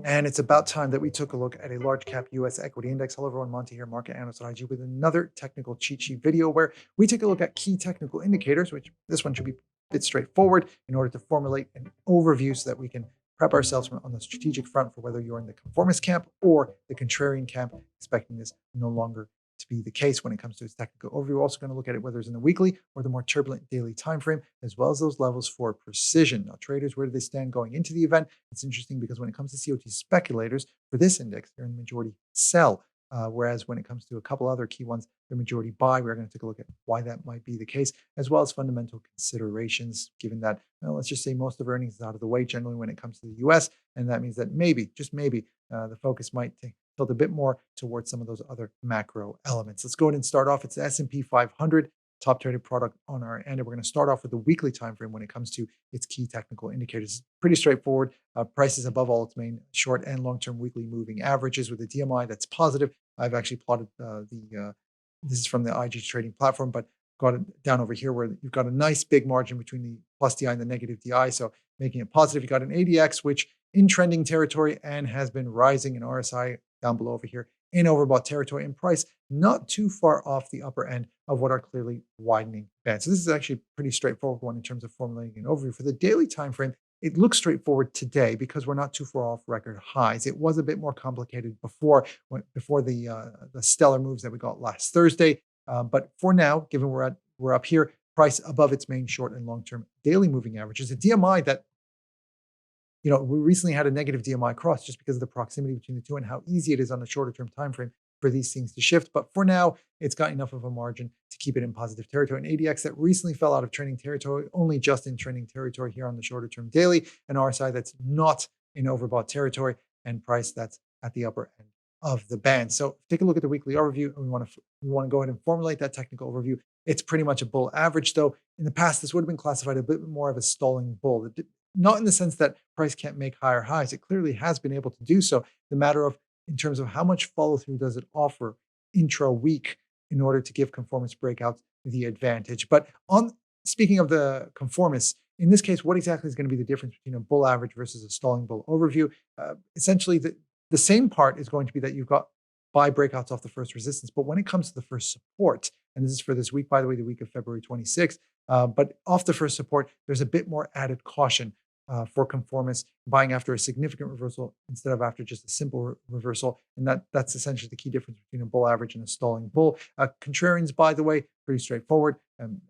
And it's about time that we took a look at a large cap US equity index. Hello, everyone. Monty here, market analyst at IG, with another technical cheat sheet video where we take a look at key technical indicators, which this one should be a bit straightforward in order to formulate an overview so that we can prep ourselves on the strategic front for whether you're in the conformist camp or the contrarian camp, expecting this no longer to be the case when it comes to its technical overview. We're also going to look at it whether it's in the weekly or the more turbulent daily time frame, as well as those levels for precision. Now, traders, where do they stand going into the event? It's interesting because when it comes to COT speculators for this index, they're in the majority sell. Whereas when it comes to a couple other key ones, they're majority buy. We're going to take a look at why that might be the case, as well as fundamental considerations, given that, well, let's just say most of earnings is out of the way generally when it comes to the US. And that means that maybe, just maybe, the focus might tilt a bit more towards some of those other macro elements. Let's go ahead and start off. It's the S&P 500, top traded product on our end. And we're going to start off with the weekly time frame when it comes to its key technical indicators. Pretty straightforward. Prices above all its main short and long-term weekly moving averages with a DMI that's positive. I've actually plotted this is from the IG trading platform, but got it down over here where you've got a nice big margin between the plus DI and the negative DI. So making it positive. You got an ADX, which in trending territory and has been rising, in RSI down below over here in overbought territory, and price not too far off the upper end of what are clearly widening bands. So this is actually a pretty straightforward one in terms of formulating an overview. For the daily time frame, it looks straightforward today because we're not too far off record highs. It was a bit more complicated before the stellar moves that we got last Thursday. But for now, given we're up here, price above its main short and long-term daily moving averages, a DMI that, we recently had a negative DMI cross just because of the proximity between the two and how easy it is on a shorter term time frame for these things to shift. But for now, it's got enough of a margin to keep it in positive territory. An ADX that recently fell out of trending territory, only just in trending territory here on the shorter term daily, an RSI that's not in overbought territory, and price that's at the upper end of the band. So take a look at the weekly overview, and we want to go ahead and formulate that technical overview. It's pretty much a bull average, though. In the past, this would have been classified a bit more of a stalling bull. Not in the sense that price can't make higher highs. It clearly has been able to do so. The matter of, in terms of how much follow through does it offer intra week in order to give conformist breakouts the advantage. But speaking of the conformists, in this case, what exactly is going to be the difference between a bull average versus a stalling bull overview? Essentially, the same part is going to be that you've got buy breakouts off the first resistance. But when it comes to the first support, and this is for this week, by the way, the week of February 26th, but off the first support, there's a bit more added caution for conformists buying after a significant reversal instead of after just a simple reversal. And that's essentially the key difference between a bull average and a stalling bull. Contrarians, by the way, pretty straightforward.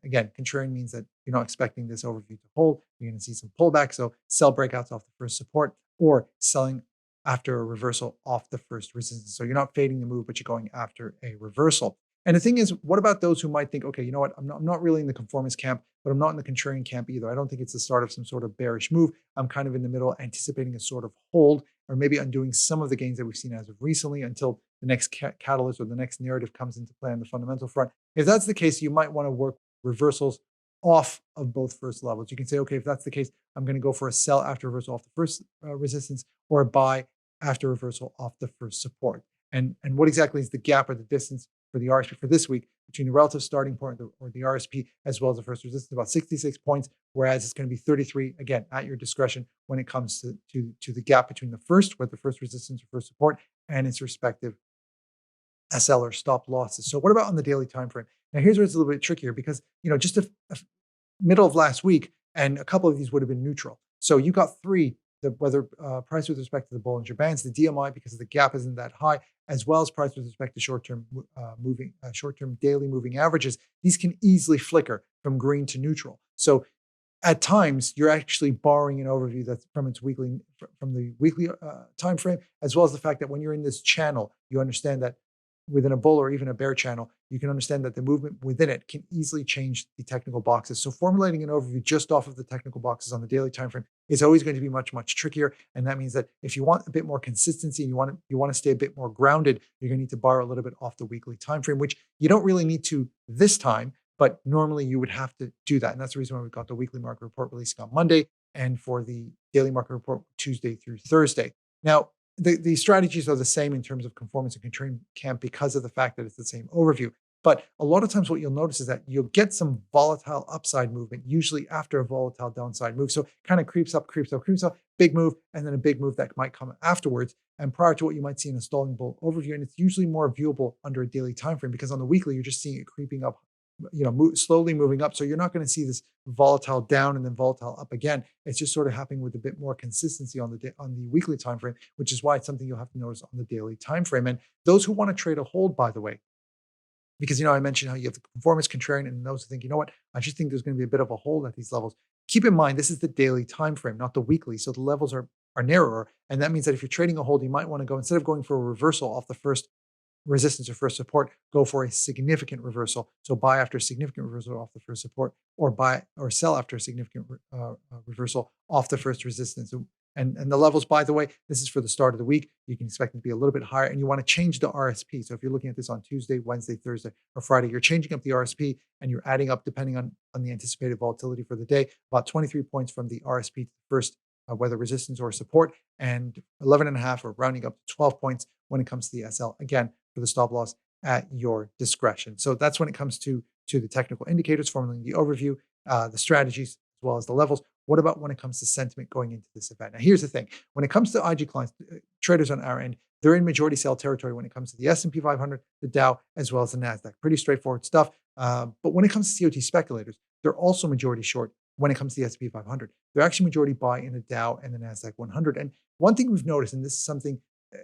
Again, contrarian means that you're not expecting this overview to hold. You're going to see some pullback. So sell breakouts off the first support or selling after a reversal off the first resistance. So you're not fading the move, but you're going after a reversal. And the thing is, what about those who might think, okay, you know what, I'm not really in the conformist camp, but I'm not in the contrarian camp either. I don't think it's the start of some sort of bearish move. I'm kind of in the middle, anticipating a sort of hold, or maybe undoing some of the gains that we've seen as of recently until the next catalyst or the next narrative comes into play on the fundamental front. If that's the case, you might want to work reversals off of both first levels. You can say, okay, if that's the case, I'm going to go for a sell after reversal off the first resistance, or a buy after reversal off the first support. And what exactly is the gap or the distance for the RSP for this week between the relative starting point or the RSP as well as the first resistance? About 66 points, whereas it's going to be 33, again, at your discretion when it comes to the gap between the first, with the first resistance or first support, and its respective SL or stop losses. So what about on the daily time frame? Now here's where it's a little bit trickier because, just a middle of last week, and a couple of these would have been neutral. So you got three, whether price with respect to the Bollinger Bands, the DMI, because the gap isn't that high, as well as price with respect to short-term daily moving averages. These can easily flicker from green to neutral. So at times, you're actually borrowing an overview that's from the weekly time frame, as well as the fact that when you're in this channel, you understand that within a bull or even a bear channel, you can understand that the movement within it can easily change the technical boxes. So formulating an overview just off of the technical boxes on the daily time frame is always going to be much, much trickier. And that means that if you want a bit more consistency and you want to stay a bit more grounded, you're going to need to borrow a little bit off the weekly time frame, which you don't really need to this time, but normally you would have to do that. And that's the reason why we got the weekly market report releasing on Monday, and for the daily market report Tuesday through Thursday. Now, the strategies are the same in terms of conformance and contrarian camp because of the fact that it's the same overview. But a lot of times what you'll notice is that you'll get some volatile upside movement, usually after a volatile downside move. So it kind of creeps up, big move, and then a big move that might come afterwards. And prior to what you might see in a stalling bull overview, and it's usually more viewable under a daily time frame because on the weekly you're just seeing it creeping up, slowly moving up. So you're not going to see this volatile down and then volatile up again. It's just sort of happening with a bit more consistency on the weekly time frame, which is why it's something you'll have to notice on the daily time frame. And those who want to trade a hold, by the way, because I mentioned how you have the conformist, contrarian, and those who think, I just think there's going to be a bit of a hold at these levels. Keep in mind, this is the daily time frame, not the weekly. So the levels are narrower. And that means that if you're trading a hold, you might want to go, instead of going for a reversal off the first resistance or first support, go for a significant reversal. So buy after a significant reversal off the first support, or buy or sell after a significant reversal off the first resistance. And the levels, by the way, this is for the start of the week. You can expect them to be a little bit higher, and you want to change the RSP. So if you're looking at this on Tuesday, Wednesday, Thursday, or Friday, you're changing up the RSP and you're adding up, depending on the anticipated volatility for the day, about 23 points from the RSP to the first, whether resistance or support, and 11.5 or rounding up to 12 points when it comes to the SL. Again, for the stop loss at your discretion. So that's when it comes to the technical indicators, formulating the overview, the strategies, as well as the levels. What about when it comes to sentiment going into this event? Now, here's the thing. When it comes to IG clients, traders on our end, they're in majority sell territory when it comes to the S&P 500, the Dow, as well as the NASDAQ. Pretty straightforward stuff. But when it comes to COT speculators, they're also majority short when it comes to the S&P 500. They're actually majority buy in the Dow and the NASDAQ 100. And one thing we've noticed, and this is something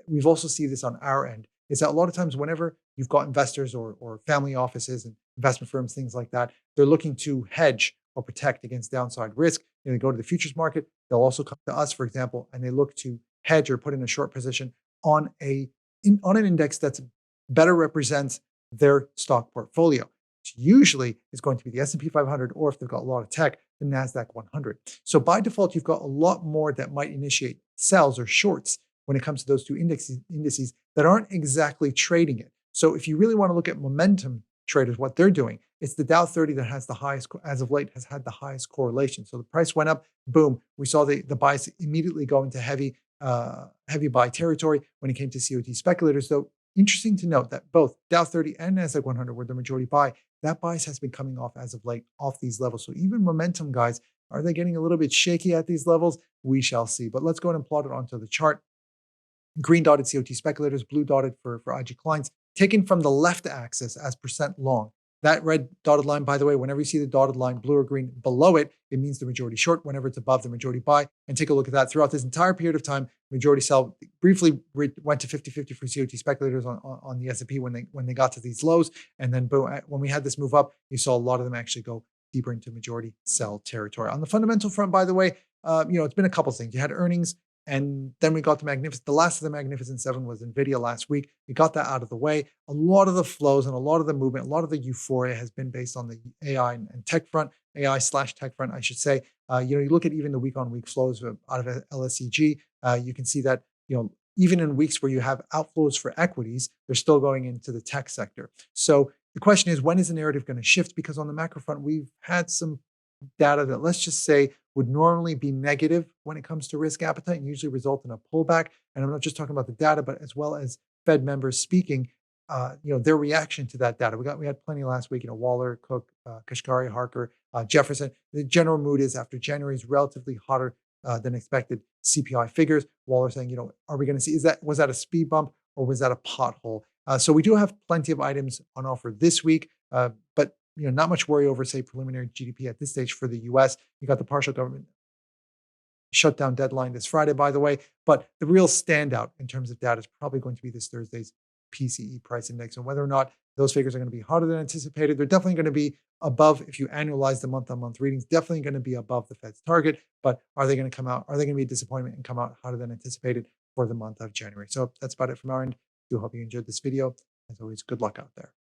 we've also seen this on our end, is that a lot of times whenever you've got investors or family offices and investment firms, things like that, they're looking to hedge or protect against downside risk. They go to the futures market. They'll also come to us, for example, and they look to hedge or put in a short position on an index that's better represents their stock portfolio, which usually is going to be the S&P 500, or if they've got a lot of tech, the NASDAQ 100. So by default, you've got a lot more that might initiate sells or shorts when it comes to those two indices that aren't exactly trading it. So if you really want to look at momentum traders, what they're doing, it's the Dow 30 that has the highest, as of late, has had the highest correlation. So the price went up, boom, we saw the bias immediately go into heavy buy territory when it came to COT speculators. Though interesting to note that both Dow 30 and NASDAQ 100 were the majority buy. That bias has been coming off as of late off these levels. So even momentum guys, are they getting a little bit shaky at these levels? We shall see. But let's go ahead and plot it onto the chart. Green dotted COT speculators, blue dotted for IG clients, taken from the left axis as percent long. That red dotted line, by the way, whenever you see the dotted line, blue or green below it, it means the majority short. Whenever it's above, the majority buy. And take a look at that. Throughout this entire period of time, majority sell briefly went to 50-50 for COT speculators on the S&P when they got to these lows. And then boom, when we had this move up, you saw a lot of them actually go deeper into majority sell territory. On the fundamental front, by the way, it's been a couple things. You had earnings, and then we got the last of the Magnificent Seven was NVIDIA last week. We got that out of the way. A lot of the flows and a lot of the movement, a lot of the euphoria has been based on the AI and tech front, AI/tech front, I should say. You look at even the week-on-week flows out of LSEG, you can see that, even in weeks where you have outflows for equities, they're still going into the tech sector. So the question is, when is the narrative going to shift? Because on the macro front, we've had some data that, let's just say, would normally be negative when it comes to risk appetite and usually result in a pullback. And I'm not just talking about the data, but as well as Fed members speaking, their reaction to that data. We had plenty last week, Waller, Cook, Kashkari, Harker, Jefferson. The general mood is after January is relatively hotter than expected CPI figures. Waller saying, are we going to see, was that a speed bump or was that a pothole? So we do have plenty of items on offer this week, but not much worry over, say, preliminary GDP at this stage for the US. You got the partial government shutdown deadline this Friday, by the way. But the real standout in terms of data is probably going to be this Thursday's PCE price index. And whether or not those figures are going to be hotter than anticipated, they're definitely going to be above, if you annualize the month-on-month readings, definitely going to be above the Fed's target. But are they going to come out? Are they going to be a disappointment and come out hotter than anticipated for the month of January? So that's about it from our end. I do hope you enjoyed this video. As always, good luck out there.